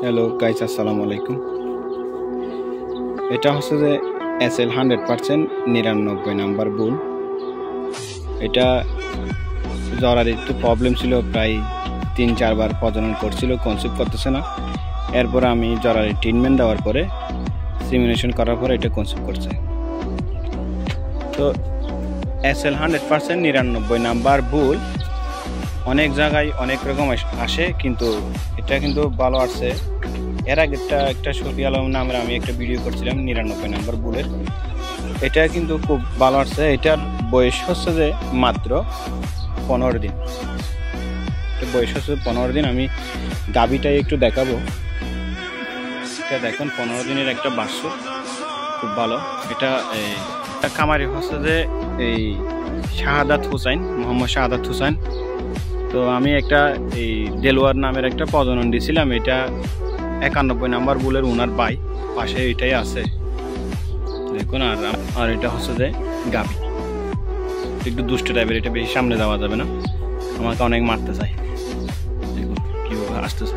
Hello guys, আসসালামু আলাইকুম। এটা হচ্ছে যে SL 100% 99 নাম্বার বুল। এটা জরার একটু প্রবলেম ছিল, প্রায় 3-4 বার প্রজনন করছিল, কনসিভ করতেছে না। এরপর আমি জরার ট্রিটমেন্ট দেওয়ার পরে সিমিনেশন করার পরে এটা কনসিভ করছে। তো SL 100% 99 নাম্বার বুল অনেক জায়গায় অনেক রকম আসে, কিন্তু এটা কিন্তু ভালো আসছে। এর আগে একটা শফি আলম নামের আমি একটা ভিডিও করছিলাম 99 নাম্বার বুলের, এটা কিন্তু খুব ভালো আসছে। এটার বয়স হচ্ছে যে মাত্র 15 দিন। বয়স হচ্ছে 15 দিন। আমি গাভীটাই একটু দেখাবো। এটা দেখুন 15 দিনের একটা বাচ্চা, খুব ভালো। এটা খামারি হচ্ছে যে এই শাহাদাত হুসাইন, মোহাম্মদ শাহাদাত হুসাইন। তো আমি একটা এই দেলোয়ার নামের একটা প্রজনন দিয়েছিলাম। এটা 91 নাম্বার বুলের ওনার ভাই, পাশে এটাই আছে দেখুন। আর এটা হচ্ছে যে গাভী, একটু দুষ্ট টাইপের। এটা বেশি সামনে যাওয়া যাবে না, আমাকে অনেক মারতে চাই। দেখুন কীভাবে আসতেছে।